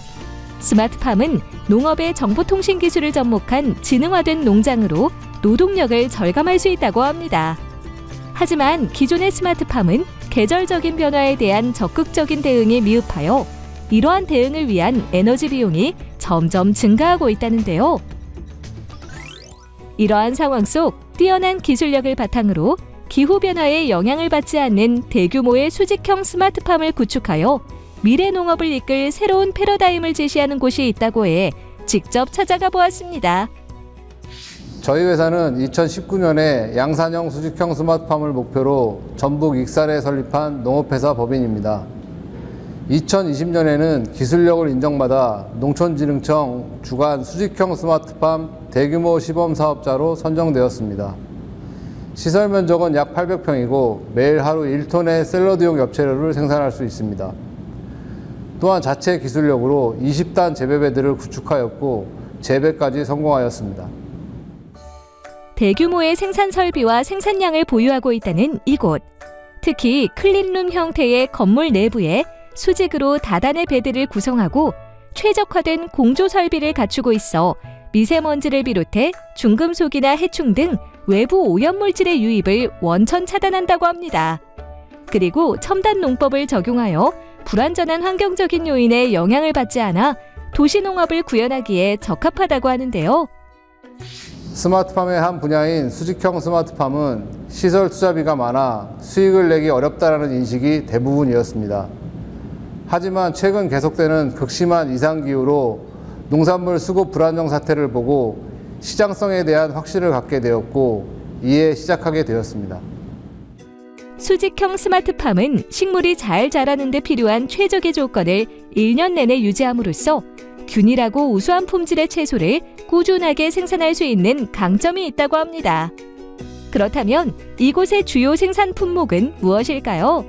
스마트팜은 농업의 정보통신 기술을 접목한 지능화된 농장으로 노동력을 절감할 수 있다고 합니다. 하지만 기존의 스마트팜은 계절적인 변화에 대한 적극적인 대응이 미흡하여 이러한 대응을 위한 에너지 비용이 점점 증가하고 있다는데요. 이러한 상황 속 뛰어난 기술력을 바탕으로 기후변화에 영향을 받지 않는 대규모의 수직형 스마트팜을 구축하여 미래 농업을 이끌 새로운 패러다임을 제시하는 곳이 있다고 해 직접 찾아가 보았습니다. 저희 회사는 2019년에 양산형 수직형 스마트팜을 목표로 전북 익산에 설립한 농업회사 법인입니다. 2020년에는 기술력을 인정받아 농촌진흥청 주관 수직형 스마트팜 대규모 시범사업자로 선정되었습니다. 시설 면적은 약 800평이고 매일 하루 1톤의 샐러드용 엽채류를 생산할 수 있습니다. 또한 자체 기술력으로 20단 재배배들을 구축하였고 재배까지 성공하였습니다. 대규모의 생산 설비와 생산량을 보유하고 있다는 이곳. 특히 클린룸 형태의 건물 내부에 수직으로 다단의 배들을 구성하고 최적화된 공조 설비를 갖추고 있어 미세먼지를 비롯해 중금속이나 해충 등 외부 오염물질의 유입을 원천 차단한다고 합니다. 그리고 첨단 농법을 적용하여 불완전한 환경적인 요인에 영향을 받지 않아 도시농업을 구현하기에 적합하다고 하는데요. 스마트팜의 한 분야인 수직형 스마트팜은 시설 투자비가 많아 수익을 내기 어렵다는 인식이 대부분이었습니다. 하지만 최근 계속되는 극심한 이상기후로 농산물 수급 불안정 사태를 보고 시장성에 대한 확신을 갖게 되었고 이에 시작하게 되었습니다. 수직형 스마트팜은 식물이 잘 자라는 데 필요한 최적의 조건을 1년 내내 유지함으로써 균일하고 우수한 품질의 채소를 꾸준하게 생산할 수 있는 강점이 있다고 합니다. 그렇다면 이곳의 주요 생산 품목은 무엇일까요?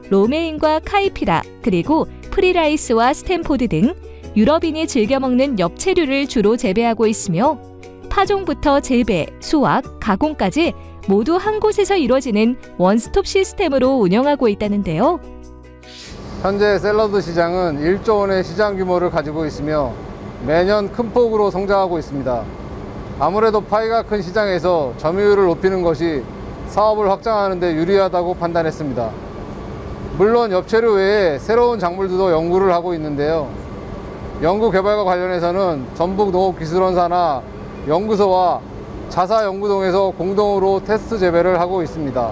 로메인과 카이피라, 그리고 프리라이스와 스탠포드 등 유럽인이 즐겨 먹는 엽채류를 주로 재배하고 있으며 파종부터 재배, 수확, 가공까지 모두 한 곳에서 이루어지는 원스톱 시스템으로 운영하고 있다는데요. 현재 샐러드 시장은 1조 원의 시장 규모를 가지고 있으며 매년 큰 폭으로 성장하고 있습니다. 아무래도 파이가 큰 시장에서 점유율을 높이는 것이 사업을 확장하는 데 유리하다고 판단했습니다. 물론 엽채류 외에 새로운 작물들도 연구를 하고 있는데요. 연구 개발과 관련해서는 전북농업기술원사나 연구소와 자사연구동에서 공동으로 테스트 재배를 하고 있습니다.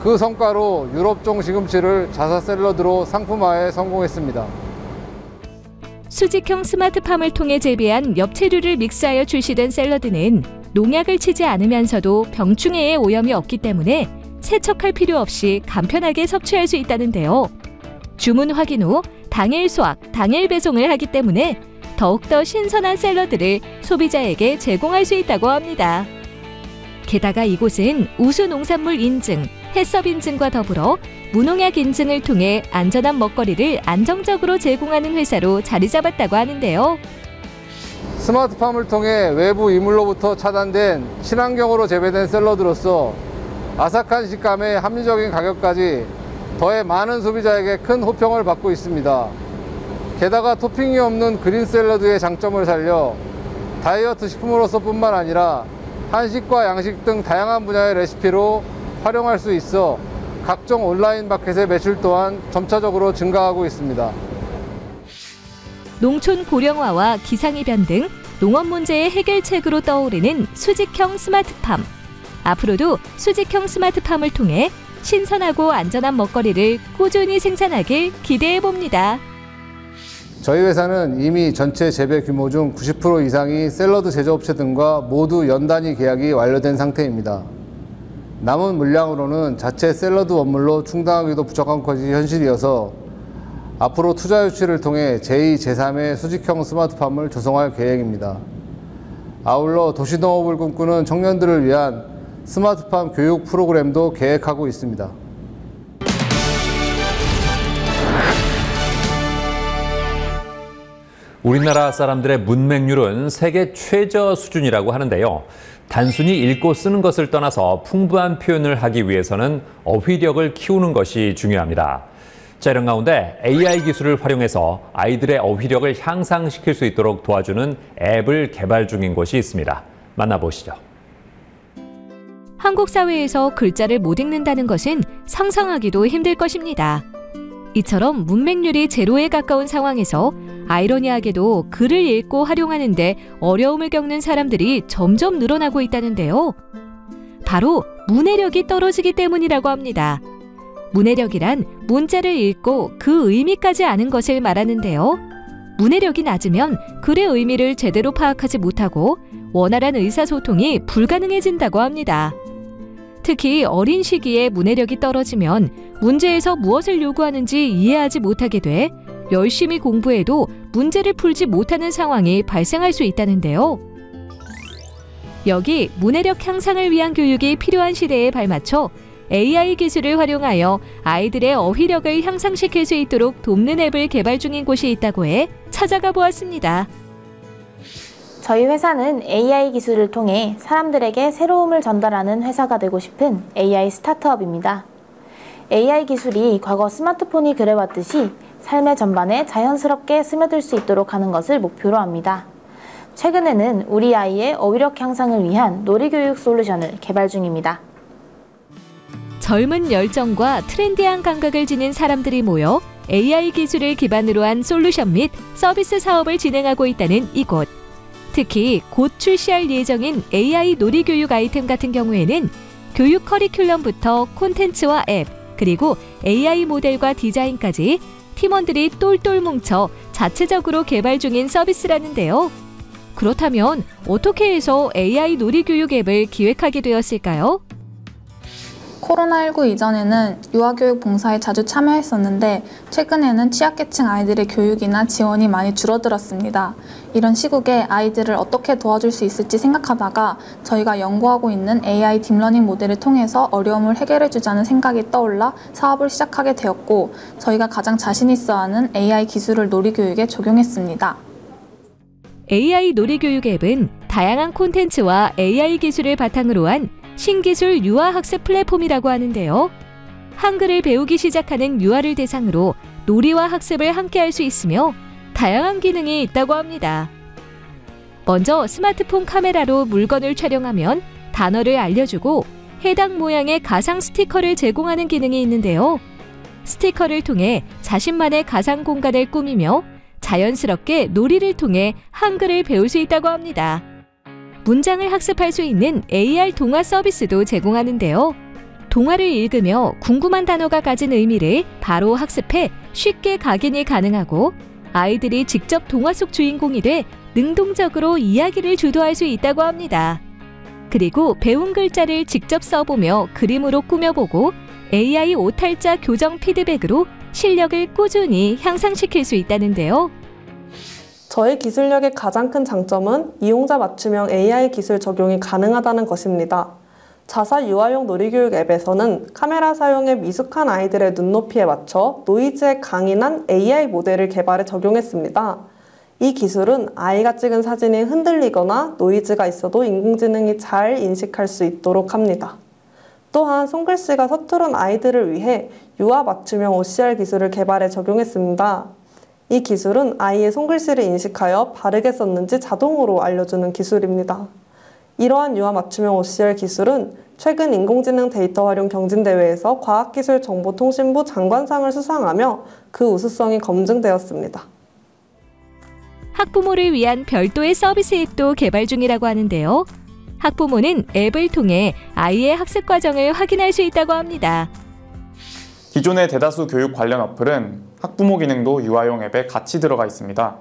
그 성과로 유럽종 시금치를 자사 샐러드로 상품화에 성공했습니다. 수직형 스마트팜을 통해 재배한 엽채류를 믹스하여 출시된 샐러드는 농약을 치지 않으면서도 병충해의 오염이 없기 때문에 세척할 필요 없이 간편하게 섭취할 수 있다는데요. 주문 확인 후 당일 수확, 당일 배송을 하기 때문에 더욱더 신선한 샐러드를 소비자에게 제공할 수 있다고 합니다. 게다가 이곳은 우수 농산물 인증, 해썹 인증과 더불어 무농약 인증을 통해 안전한 먹거리를 안정적으로 제공하는 회사로 자리 잡았다고 하는데요. 스마트팜을 통해 외부 이물로부터 차단된 친환경으로 재배된 샐러드로서 아삭한 식감에 합리적인 가격까지 더해 많은 소비자에게 큰 호평을 받고 있습니다. 게다가 토핑이 없는 그린 샐러드의 장점을 살려 다이어트 식품으로서 뿐만 아니라 한식과 양식 등 다양한 분야의 레시피로 활용할 수 있어 각종 온라인 마켓의 매출 또한 점차적으로 증가하고 있습니다. 농촌 고령화와 기상이변 등 농업 문제의 해결책으로 떠오르는 수직형 스마트팜. 앞으로도 수직형 스마트팜을 통해 신선하고 안전한 먹거리를 꾸준히 생산하길 기대해 봅니다. 저희 회사는 이미 전체 재배 규모 중 90% 이상이 샐러드 제조업체 등과 모두 연단위 계약이 완료된 상태입니다. 남은 물량으로는 자체 샐러드 원물로 충당하기도 부족한 것이 현실이어서 앞으로 투자 유치를 통해 제2, 제3의 수직형 스마트팜을 조성할 계획입니다. 아울러 도시농업을 꿈꾸는 청년들을 위한 스마트팜 교육 프로그램도 계획하고 있습니다. 우리나라 사람들의 문맹률은 세계 최저 수준이라고 하는데요. 단순히 읽고 쓰는 것을 떠나서 풍부한 표현을 하기 위해서는 어휘력을 키우는 것이 중요합니다. 자, 이런 가운데 AI 기술을 활용해서 아이들의 어휘력을 향상시킬 수 있도록 도와주는 앱을 개발 중인 곳이 있습니다. 만나보시죠. 한국 사회에서 글자를 못 읽는다는 것은 상상하기도 힘들 것입니다. 이처럼 문맹률이 제로에 가까운 상황에서 아이러니하게도 글을 읽고 활용하는데 어려움을 겪는 사람들이 점점 늘어나고 있다는데요. 바로 문해력이 떨어지기 때문이라고 합니다. 문해력이란 문자를 읽고 그 의미까지 아는 것을 말하는데요. 문해력이 낮으면 글의 의미를 제대로 파악하지 못하고 원활한 의사소통이 불가능해진다고 합니다. 특히 어린 시기에 문해력이 떨어지면 문제에서 무엇을 요구하는지 이해하지 못하게 돼 열심히 공부해도 문제를 풀지 못하는 상황이 발생할 수 있다는데요. 여기 문해력 향상을 위한 교육이 필요한 시대에 발맞춰 AI 기술을 활용하여 아이들의 어휘력을 향상시킬 수 있도록 돕는 앱을 개발 중인 곳이 있다고 해 찾아가 보았습니다. 저희 회사는 AI 기술을 통해 사람들에게 새로움을 전달하는 회사가 되고 싶은 AI 스타트업입니다. AI 기술이 과거 스마트폰이 그래왔듯이 삶의 전반에 자연스럽게 스며들 수 있도록 하는 것을 목표로 합니다. 최근에는 우리 아이의 어휘력 향상을 위한 놀이교육 솔루션을 개발 중입니다. 젊은 열정과 트렌디한 감각을 지닌 사람들이 모여 AI 기술을 기반으로 한 솔루션 및 서비스 사업을 진행하고 있다는 이곳. 특히 곧 출시할 예정인 AI 놀이교육 아이템 같은 경우에는 교육 커리큘럼부터 콘텐츠와 앱, 그리고 AI 모델과 디자인까지 팀원들이 똘똘 뭉쳐 자체적으로 개발 중인 서비스라는데요. 그렇다면 어떻게 해서 AI 놀이교육 앱을 기획하게 되었을까요? 코로나19 이전에는 유아교육 봉사에 자주 참여했었는데 최근에는 취약계층 아이들의 교육이나 지원이 많이 줄어들었습니다. 이런 시국에 아이들을 어떻게 도와줄 수 있을지 생각하다가 저희가 연구하고 있는 AI 딥러닝 모델을 통해서 어려움을 해결해주자는 생각이 떠올라 사업을 시작하게 되었고 저희가 가장 자신 있어 하는 AI 기술을 놀이교육에 적용했습니다. AI 놀이교육 앱은 다양한 콘텐츠와 AI 기술을 바탕으로 한 신기술 유아학습 플랫폼이라고 하는데요. 한글을 배우기 시작하는 유아를 대상으로 놀이와 학습을 함께할 수 있으며 다양한 기능이 있다고 합니다. 먼저 스마트폰 카메라로 물건을 촬영하면 단어를 알려주고 해당 모양의 가상 스티커를 제공하는 기능이 있는데요. 스티커를 통해 자신만의 가상 공간을 꾸미며 자연스럽게 놀이를 통해 한글을 배울 수 있다고 합니다. 문장을 학습할 수 있는 AR 동화 서비스도 제공하는데요. 동화를 읽으며 궁금한 단어가 가진 의미를 바로 학습해 쉽게 각인이 가능하고 아이들이 직접 동화 속 주인공이 돼 능동적으로 이야기를 주도할 수 있다고 합니다. 그리고 배운 글자를 직접 써보며 그림으로 꾸며보고 AI 오탈자 교정 피드백으로 실력을 꾸준히 향상시킬 수 있다는데요. 저희 기술력의 가장 큰 장점은 이용자 맞춤형 AI 기술 적용이 가능하다는 것입니다. 자사 유아용 놀이교육 앱에서는 카메라 사용에 미숙한 아이들의 눈높이에 맞춰 노이즈에 강인한 AI 모델을 개발해 적용했습니다. 이 기술은 아이가 찍은 사진이 흔들리거나 노이즈가 있어도 인공지능이 잘 인식할 수 있도록 합니다. 또한 손글씨가 서투른 아이들을 위해 유아 맞춤형 OCR 기술을 개발해 적용했습니다. 이 기술은 아이의 손글씨를 인식하여 바르게 썼는지 자동으로 알려주는 기술입니다. 이러한 유아 맞춤형 OCR 기술은 최근 인공지능 데이터 활용 경진대회에서 과학기술정보통신부 장관상을 수상하며 그 우수성이 검증되었습니다. 학부모를 위한 별도의 서비스 앱도 개발 중이라고 하는데요. 학부모는 앱을 통해 아이의 학습 과정을 확인할 수 있다고 합니다. 기존의 대다수 교육 관련 어플은 학부모 기능도 유아용 앱에 같이 들어가 있습니다.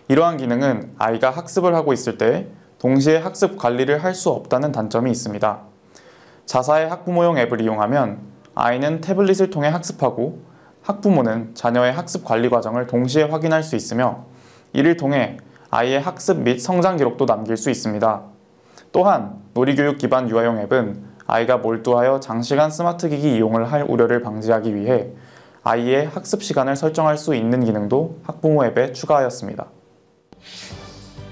이러한 기능은 아이가 학습을 하고 있을 때 동시에 학습 관리를 할 수 없다는 단점이 있습니다. 자사의 학부모용 앱을 이용하면 아이는 태블릿을 통해 학습하고 학부모는 자녀의 학습 관리 과정을 동시에 확인할 수 있으며 이를 통해 아이의 학습 및 성장 기록도 남길 수 있습니다. 또한 놀이교육 기반 유아용 앱은 아이가 몰두하여 장시간 스마트 기기 이용을 할 우려를 방지하기 위해 아이의 학습 시간을 설정할 수 있는 기능도 학부모 앱에 추가하였습니다.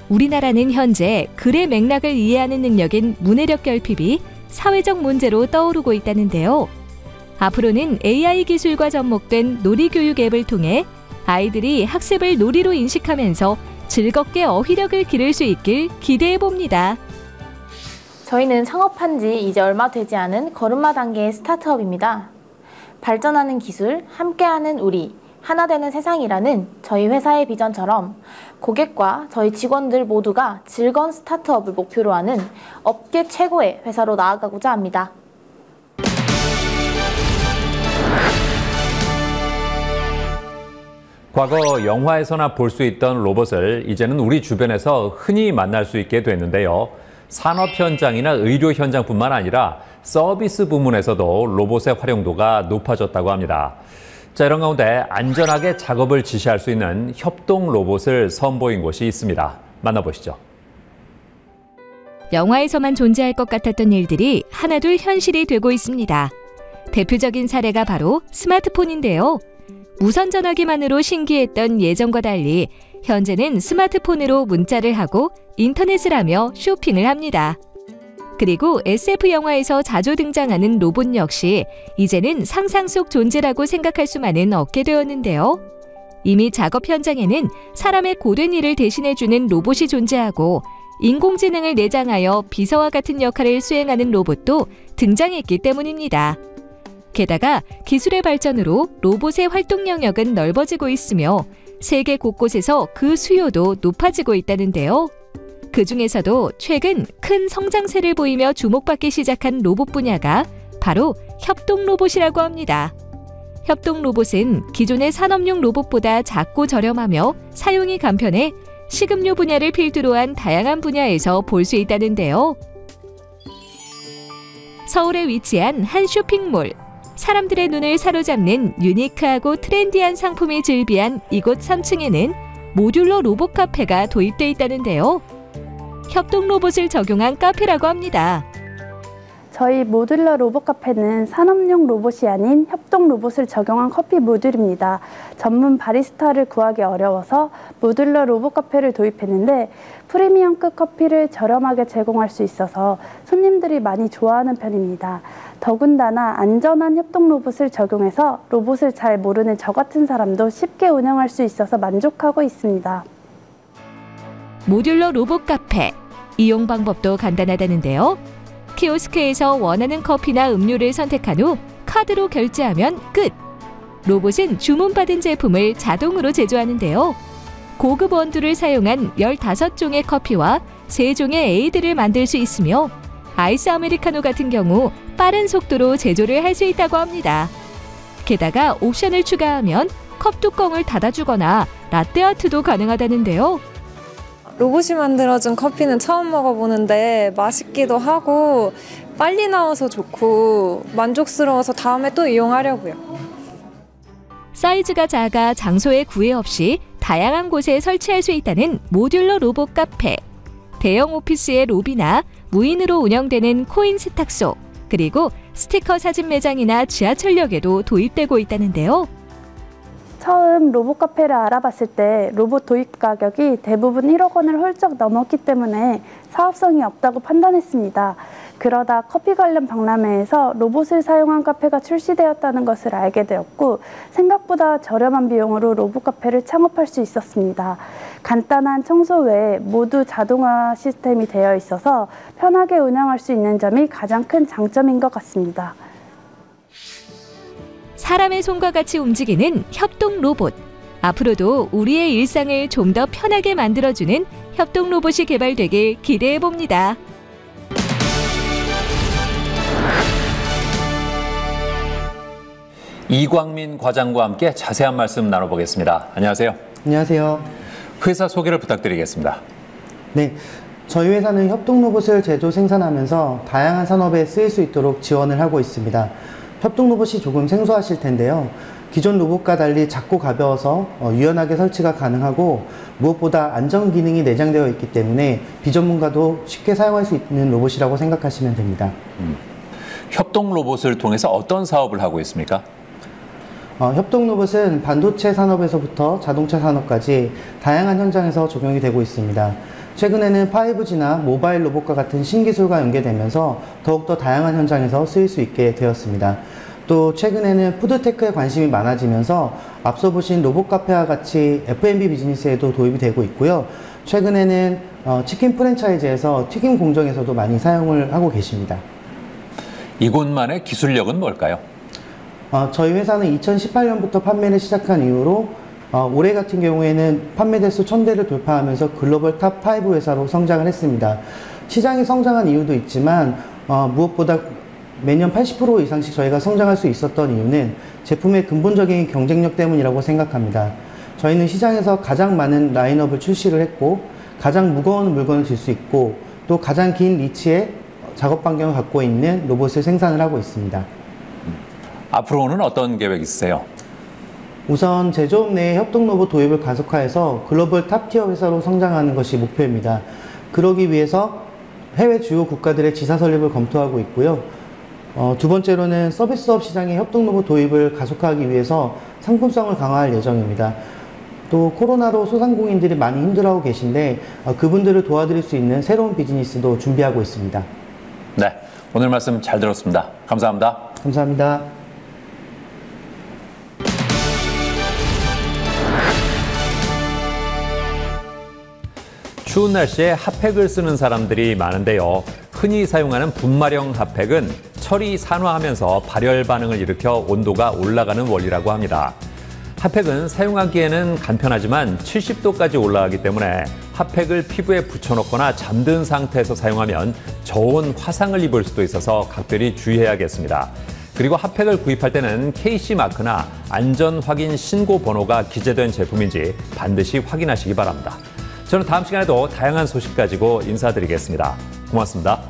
우리나라는 현재 글의 맥락을 이해하는 능력인 문해력 결핍이 사회적 문제로 떠오르고 있다는데요. 앞으로는 AI 기술과 접목된 놀이교육 앱을 통해 아이들이 학습을 놀이로 인식하면서 즐겁게 어휘력을 기를 수 있길 기대해 봅니다. 저희는 창업한 지 이제 얼마 되지 않은 걸음마 단계의 스타트업입니다. 발전하는 기술, 함께하는 우리, 하나 되는 세상이라는 저희 회사의 비전처럼 고객과 저희 직원들 모두가 즐거운 스타트업을 목표로 하는 업계 최고의 회사로 나아가고자 합니다. 과거 영화에서나 볼 수 있던 로봇을 이제는 우리 주변에서 흔히 만날 수 있게 됐는데요. 산업 현장이나 의료 현장뿐만 아니라 서비스 부문에서도 로봇의 활용도가 높아졌다고 합니다. 자, 이런 가운데 안전하게 작업을 지시할 수 있는 협동 로봇을 선보인 곳이 있습니다. 만나보시죠. 영화에서만 존재할 것 같았던 일들이 하나둘 현실이 되고 있습니다. 대표적인 사례가 바로 스마트폰인데요. 무선 전화기만으로 신기했던 예전과 달리 현재는 스마트폰으로 문자를 하고 인터넷을 하며 쇼핑을 합니다. 그리고 SF 영화에서 자주 등장하는 로봇 역시 이제는 상상 속 존재라고 생각할 수만은 없게 되었는데요. 이미 작업 현장에는 사람의 고된 일을 대신해주는 로봇이 존재하고 인공지능을 내장하여 비서와 같은 역할을 수행하는 로봇도 등장했기 때문입니다. 게다가 기술의 발전으로 로봇의 활동 영역은 넓어지고 있으며 세계 곳곳에서 그 수요도 높아지고 있다는데요. 그 중에서도 최근 큰 성장세를 보이며 주목받기 시작한 로봇 분야가 바로 협동 로봇이라고 합니다. 협동 로봇은 기존의 산업용 로봇보다 작고 저렴하며 사용이 간편해 식음료 분야를 필두로 한 다양한 분야에서 볼 수 있다는데요. 서울에 위치한 한 쇼핑몰. 사람들의 눈을 사로잡는 유니크하고 트렌디한 상품이 즐비한 이곳 3층에는 모듈러 로봇 카페가 도입돼 있다는데요. 협동 로봇을 적용한 카페라고 합니다. 저희 모듈러 로봇 카페는 산업용 로봇이 아닌 협동 로봇을 적용한 커피 모듈입니다. 전문 바리스타를 구하기 어려워서 모듈러 로봇 카페를 도입했는데 프리미엄급 커피를 저렴하게 제공할 수 있어서 손님들이 많이 좋아하는 편입니다. 더군다나 안전한 협동 로봇을 적용해서 로봇을 잘 모르는 저 같은 사람도 쉽게 운영할 수 있어서 만족하고 있습니다. 모듈러 로봇 카페. 이용 방법도 간단하다는데요. 키오스크에서 원하는 커피나 음료를 선택한 후 카드로 결제하면 끝! 로봇은 주문받은 제품을 자동으로 제조하는데요. 고급 원두를 사용한 15종의 커피와 3종의 에이드를 만들 수 있으며 아이스 아메리카노 같은 경우 빠른 속도로 제조를 할 수 있다고 합니다. 게다가 옵션을 추가하면 컵 뚜껑을 닫아주거나 라떼 아트도 가능하다는데요. 로봇이 만들어준 커피는 처음 먹어보는데 맛있기도 하고 빨리 나와서 좋고 만족스러워서 다음에 또 이용하려고요. 사이즈가 작아 장소에 구애 없이 다양한 곳에 설치할 수 있다는 모듈러 로봇 카페. 대형 오피스의 로비나 무인으로 운영되는 코인 세탁소, 그리고 스티커 사진 매장이나 지하철역에도 도입되고 있다는데요. 처음 로봇 카페를 알아봤을 때 로봇 도입 가격이 대부분 1억 원을 훌쩍 넘었기 때문에 사업성이 없다고 판단했습니다. 그러다 커피 관련 박람회에서 로봇을 사용한 카페가 출시되었다는 것을 알게 되었고 생각보다 저렴한 비용으로 로봇 카페를 창업할 수 있었습니다. 간단한 청소 외에 모두 자동화 시스템이 되어 있어서 편하게 운영할 수 있는 점이 가장 큰 장점인 것 같습니다. 사람의 손과 같이 움직이는 협동 로봇. 앞으로도 우리의 일상을 좀 더 편하게 만들어주는 협동 로봇이 개발되길 기대해봅니다. 이광민 과장과 함께 자세한 말씀 나눠보겠습니다. 안녕하세요. 안녕하세요. 회사 소개를 부탁드리겠습니다. 네, 저희 회사는 협동 로봇을 제조 생산하면서 다양한 산업에 쓰일 수 있도록 지원을 하고 있습니다. 협동 로봇이 조금 생소하실 텐데요. 기존 로봇과 달리 작고 가벼워서 유연하게 설치가 가능하고 무엇보다 안전 기능이 내장되어 있기 때문에 비전문가도 쉽게 사용할 수 있는 로봇이라고 생각하시면 됩니다. 협동 로봇을 통해서 어떤 사업을 하고 있습니까? 협동 로봇은 반도체 산업에서부터 자동차 산업까지 다양한 현장에서 적용이 되고 있습니다. 최근에는 5G나 모바일 로봇과 같은 신기술과 연계되면서 더욱더 다양한 현장에서 쓰일 수 있게 되었습니다. 또 최근에는 푸드테크에 관심이 많아지면서 앞서 보신 로봇 카페와 같이 F&B 비즈니스에도 도입이 되고 있고요. 최근에는 치킨 프랜차이즈에서 튀김 공정에서도 많이 사용을 하고 계십니다. 이곳만의 기술력은 뭘까요? 저희 회사는 2018년부터 판매를 시작한 이후로 올해 같은 경우에는 판매 대수 1000대를 돌파하면서 글로벌 탑 5 회사로 성장을 했습니다. 시장이 성장한 이유도 있지만 무엇보다 매년 80% 이상씩 저희가 성장할 수 있었던 이유는 제품의 근본적인 경쟁력 때문이라고 생각합니다. 저희는 시장에서 가장 많은 라인업을 출시를 했고 가장 무거운 물건을 들 수 있고 또 가장 긴 리치의 작업 반경을 갖고 있는 로봇을 생산을 하고 있습니다. 앞으로는 어떤 계획 있으세요? 우선 제조업 내에 협동 로봇 도입을 가속화해서 글로벌 탑티어 회사로 성장하는 것이 목표입니다. 그러기 위해서 해외 주요 국가들의 지사 설립을 검토하고 있고요. 두 번째로는 서비스업 시장의 협동 로봇 도입을 가속화하기 위해서 상품성을 강화할 예정입니다. 또 코로나로 소상공인들이 많이 힘들어하고 계신데 그분들을 도와드릴 수 있는 새로운 비즈니스도 준비하고 있습니다. 네, 오늘 말씀 잘 들었습니다. 감사합니다. 감사합니다. 추운 날씨에 핫팩을 쓰는 사람들이 많은데요. 흔히 사용하는 분말형 핫팩은 철이 산화하면서 발열 반응을 일으켜 온도가 올라가는 원리라고 합니다. 핫팩은 사용하기에는 간편하지만 70도까지 올라가기 때문에 핫팩을 피부에 붙여놓거나 잠든 상태에서 사용하면 저온 화상을 입을 수도 있어서 각별히 주의해야겠습니다. 그리고 핫팩을 구입할 때는 KC 마크나 안전 확인 신고 번호가 기재된 제품인지 반드시 확인하시기 바랍니다. 저는 다음 시간에도 다양한 소식 가지고 인사드리겠습니다. 고맙습니다.